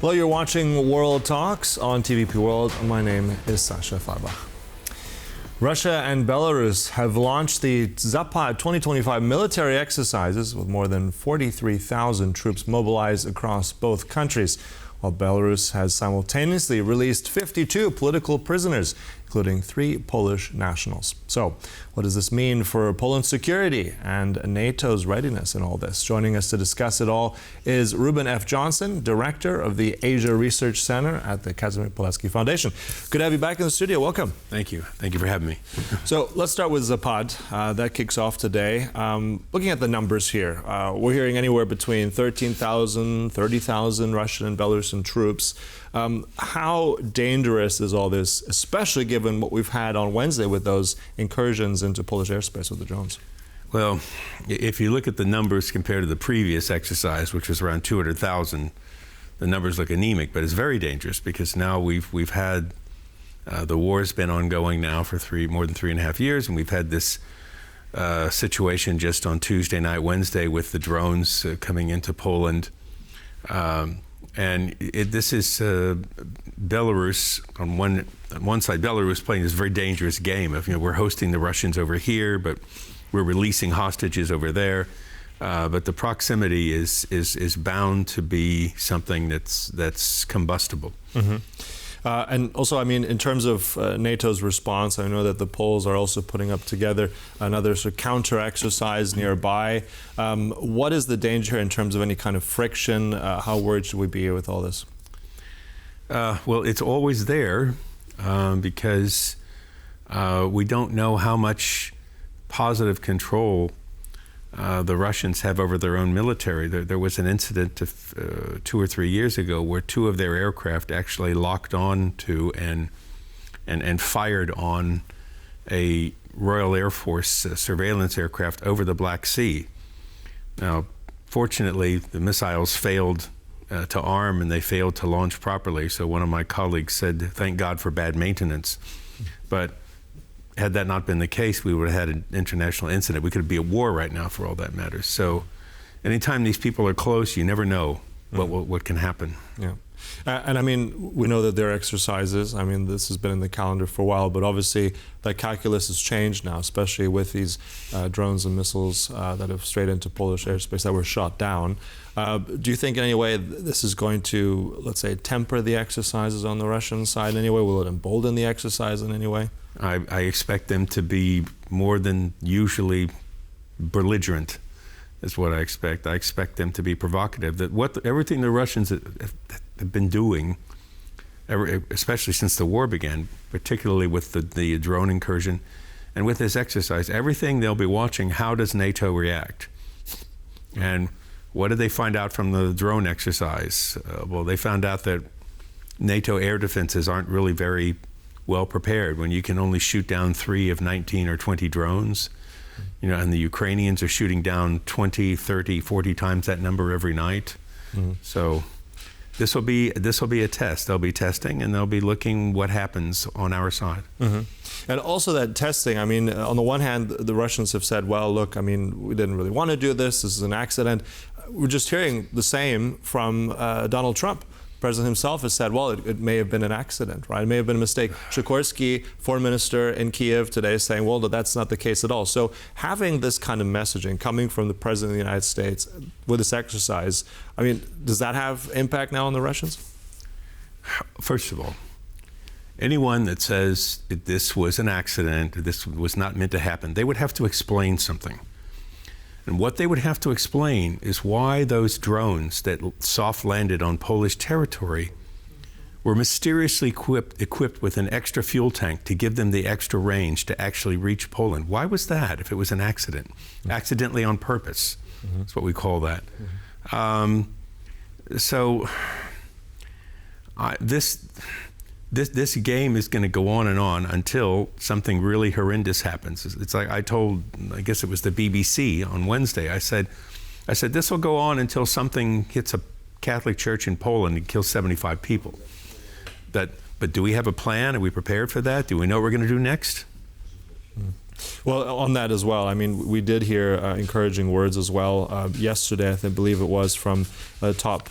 Well, you're watching World Talks on TVP World. My name is Sasha Farbach. Russia and Belarus have launched the Zapad-2025 military exercises with more than 43,000 troops mobilized across both countries, while Belarus has simultaneously released 52 political prisoners, including 3 Polish nationals. So, what does this mean for Poland's security and NATO's readiness in all this? Joining us to discuss it all is Reuben F. Director of the Asia Research Center at the Casimir Pulaski Foundation. Good to have you back in the studio. Welcome. Thank you. Thank you for having me. So let's start with Zapad. That kicks off today. Looking at the numbers here, we're hearing anywhere between 13,000, 30,000 Russian and Belarusian troops. How dangerous is all this, especially given what we've had on Wednesday with those incursions into Polish airspace with the drones? Well, if you look at the numbers compared to the previous exercise, which was around 200,000, the numbers look anemic, but it's very dangerous because now we've had the war's been ongoing now for more than 3.5 years, and we've had this situation just on Tuesday night, Wednesday, with the drones coming into Poland. And this is Belarus on one side. Belarus playing this very dangerous game of, we're hosting the Russians over here, but we're releasing hostages over there. But the proximity is bound to be something that's combustible. Mm-hmm. And also, I mean, in terms of NATO's response, I know that the Poles are also putting up together another sort of counter exercise nearby. What is the danger in terms of any kind of friction? How worried should we be with all this? Well, it's always there because we don't know how much positive control the Russians have over their own military. There was an incident 2 or 3 years ago where 2 of their aircraft actually locked on to and fired on a Royal Air Force surveillance aircraft over the Black Sea. Now, fortunately, the missiles failed to arm and they failed to launch properly. So one of my colleagues said, "Thank God for bad maintenance." But had that not been the case, we would have had an international incident. We could be at war right now for all that matters. So anytime these people are close, you never know what can happen. Yeah. And I mean, we know that there are exercises. I mean, this has been in the calendar for a while, but obviously that calculus has changed now, especially with these drones and missiles that have strayed into Polish airspace that were shot down. Do you think in any way this is going to, let's say, temper the exercises on the Russian side in any way? Will it embolden the exercise in any way? I expect them to be more than usually belligerent, is what I expect. I expect them to be provocative. That everything the Russians have been doing, especially since the war began, particularly with the drone incursion, and with this exercise, everything they'll be watching, how does NATO react? And what did they find out from the drone exercise? Well, they found out that NATO air defenses aren't really very well prepared when you can only shoot down 3 of 19 or 20 drones, and the Ukrainians are shooting down 20, 30, 40 times that number every night. Mm-hmm. So this will be a test. They'll be testing and they'll be looking what happens on our side. Mm-hmm. And also that testing, I mean, on the one hand, the Russians have said, well, look, I mean, we didn't really want to do this. This is an accident. We're just hearing the same from Donald Trump. The president himself has said, well, it may have been an accident, right? It may have been a mistake. Sikorski, foreign minister in Kiev today, is saying, well, that's not the case at all. So having this kind of messaging coming from the president of the United States with this exercise, I mean, does that have impact now on the Russians? First of all, anyone that says that this was an accident, this was not meant to happen, they would have to explain something. And what they would have to explain is why those drones that soft landed on Polish territory were mysteriously equipped with an extra fuel tank to give them the extra range to actually reach Poland. Why was that if it was an accident? Mm-hmm. Accidentally on purpose. Mm-hmm. That's what we call that. Mm-hmm. This game is going to go on and on until something really horrendous happens. It's like I guess it was the BBC on Wednesday, I said this will go on until something hits a Catholic church in Poland and kills 75 people. But do we have a plan? Are we prepared for that? Do we know what we're going to do next? Well, on that as well, I mean, we did hear encouraging words as well yesterday, I believe it was, from the top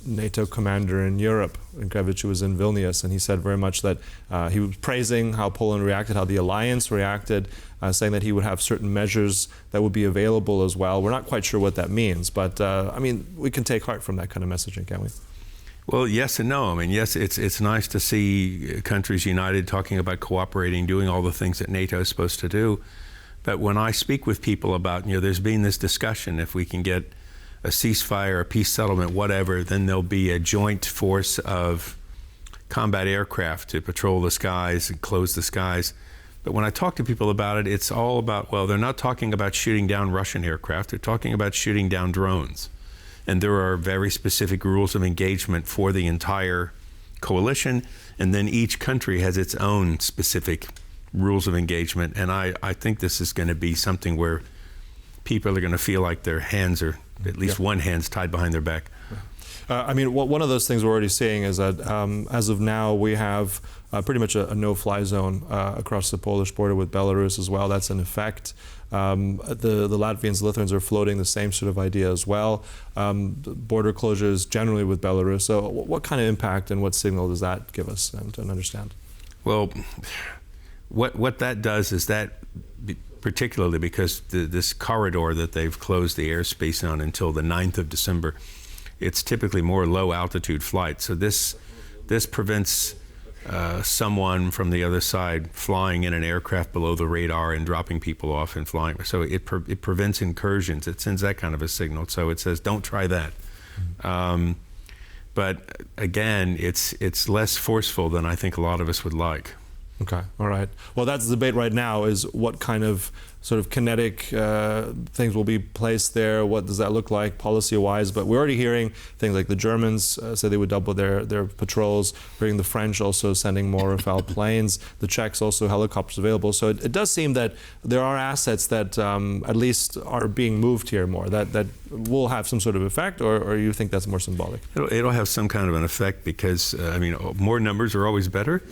NATO commander in Europe, Inkevich, who was in Vilnius, and he said very much that he was praising how Poland reacted, how the alliance reacted, saying that he would have certain measures that would be available as well. We're not quite sure what that means, but I mean, we can take heart from that kind of messaging, can't we? Well, yes and no. I mean, yes, it's nice to see countries united, talking about cooperating, doing all the things that NATO is supposed to do. But when I speak with people about, there's been this discussion, if we can get a ceasefire, a peace settlement, whatever, then there'll be a joint force of combat aircraft to patrol the skies and close the skies. But when I talk to people about it, it's all about, well, they're not talking about shooting down Russian aircraft. They're talking about shooting down drones. And there are very specific rules of engagement for the entire coalition, and then each country has its own specific rules of engagement. And I think this is going to be something where people are going to feel like their hands are, at least one hand's tied behind their back. I mean, one of those things we're already seeing is that as of now, we have pretty much a no-fly zone across the Polish border with Belarus as well. That's in effect. The Latvians, Lithuanians are floating the same sort of idea as well. Border closures generally with Belarus. So what kind of impact and what signal does that give us to understand? Well, what that does is that, particularly because this corridor that they've closed the airspace on until the 9th of December, it's typically more low altitude flights. So this prevents someone from the other side flying in an aircraft below the radar and dropping people off and flying. So it prevents incursions. It sends that kind of a signal. So it says, don't try that. But again, it's less forceful than I think a lot of us would like. Okay, all right. Well, that's the debate right now, is what kind of sort of kinetic things will be placed there. What does that look like policy-wise? But we're already hearing things like the Germans say they would double their patrols. We're hearing the French also sending more Rafale planes. The Czechs also helicopters available. So it does seem that there are assets that at least are being moved here more, that will have some sort of effect, or you think that's more symbolic? It'll have some kind of an effect because, I mean, more numbers are always better.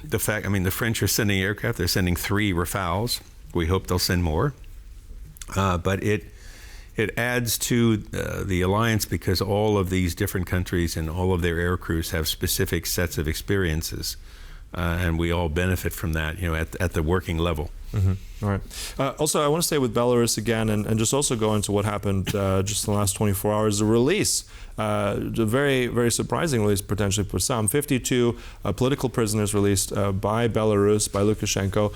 The French are sending aircraft. They're sending 3 Rafales. We hope they'll send more. But it adds to the alliance because all of these different countries and all of their air crews have specific sets of experiences. And we all benefit from that, at the working level. Mm-hmm. All right. Also, I want to stay with Belarus again and just also go into what happened just in the last 24 hours. The release, a very, very surprising release potentially for some. 52 political prisoners released by Belarus, by Lukashenko.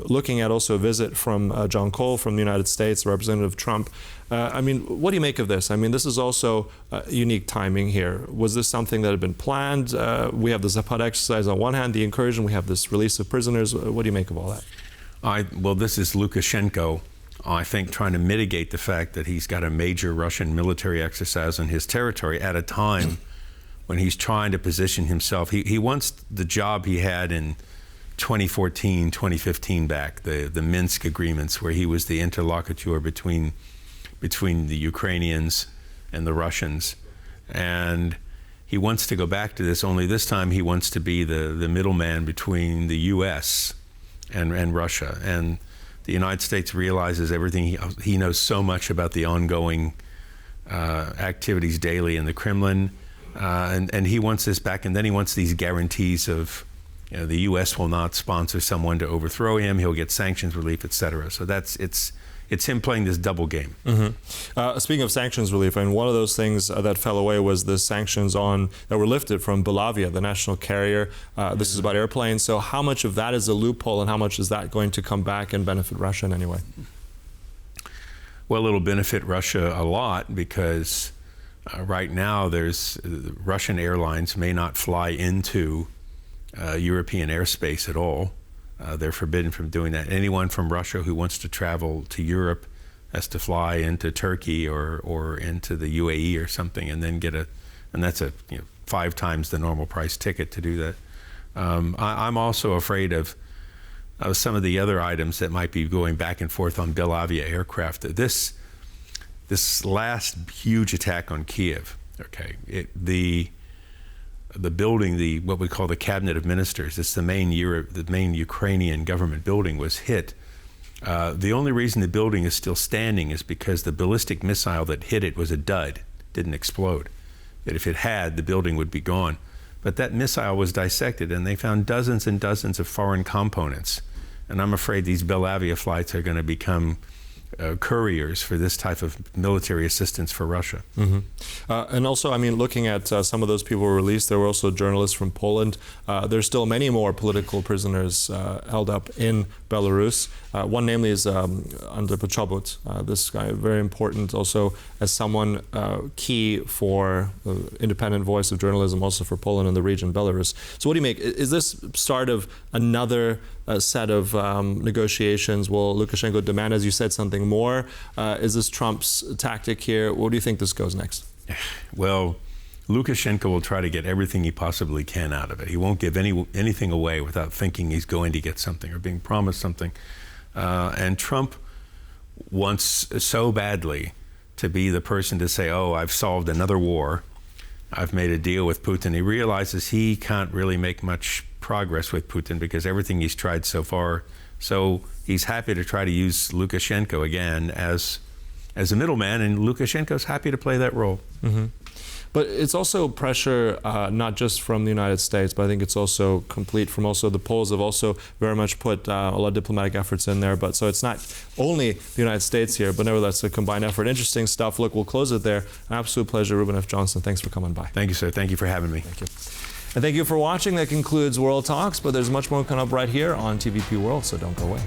Looking at also a visit from John Cole from the United States, Representative Trump. I mean, what do you make of this? I mean, this is also unique timing here. Was this something that had been planned? We have the Zapad exercise on one hand, the incursion. We have this release of prisoners. What do you make of all that? Well, this is Lukashenko, I think, trying to mitigate the fact that he's got a major Russian military exercise on his territory at a time when he's trying to position himself. He wants the job he had in 2014, 2015 back, the Minsk agreements, where he was the interlocutor between the Ukrainians and the Russians. And he wants to go back to this, only this time he wants to be the middleman between the U.S. and Russia. And the United States realizes everything. He knows so much about the ongoing activities daily in the Kremlin, and he wants this back. And then he wants these guarantees of, the U.S. will not sponsor someone to overthrow him. He'll get sanctions relief, etc. So it's him playing this double game. Mm-hmm. Speaking of sanctions relief, and one of those things that fell away was the sanctions that were lifted from Belavia, the national carrier. This is about airplanes. So how much of that is a loophole, and how much is that going to come back and benefit Russia in any way? Well, it'll benefit Russia a lot because right now Russian airlines may not fly into European airspace at all. They're forbidden from doing that. Anyone from Russia who wants to travel to Europe has to fly into Turkey or into the UAE or something, and then and that's a 5 times the normal price ticket to do that. I'm also afraid of some of the other items that might be going back and forth on Belavia aircraft. This last huge attack on Kiev, okay, the building, what we call the Cabinet of Ministers, it's the main Ukrainian government building, was hit The only reason the building is still standing is because the ballistic missile that hit it was a dud, didn't explode. That if it had, the building would be gone. But that missile was dissected, and they found dozens and dozens of foreign components. And I'm afraid these Belavia flights are going to become couriers for this type of military assistance for Russia. Mm-hmm. And also, I mean, looking at some of those people who were released, there were also journalists from Poland. There's still many more political prisoners held up in Belarus. One namely is Andrzej Poczobut. This guy, very important also as someone key for the independent voice of journalism also for Poland and the region, Belarus. So what do you make? Is this start of another set of negotiations? Will Lukashenko demand, as you said, something more? Is this Trump's tactic here? Where do you think this goes next? Well, Lukashenko will try to get everything he possibly can out of it. He won't give anything away without thinking he's going to get something or being promised something. And Trump wants so badly to be the person to say, oh, I've solved another war. I've made a deal with Putin. He realizes he can't really make much progress with Putin because everything he's tried so far. So he's happy to try to use Lukashenko again as a middleman, and Lukashenko's happy to play that role. Mm-hmm. But it's also pressure, not just from the United States, but I think it's also complete from also the Poles have also very much put a lot of diplomatic efforts in there. But so it's not only the United States here, but nevertheless a combined effort. Interesting stuff. Look, we'll close it there. An absolute pleasure, Reuben F. Johnson. Thanks for coming by. Thank you, sir. Thank you for having me. Thank you. And thank you for watching. That concludes World Talks, but there's much more coming up right here on TVP World, so don't go away.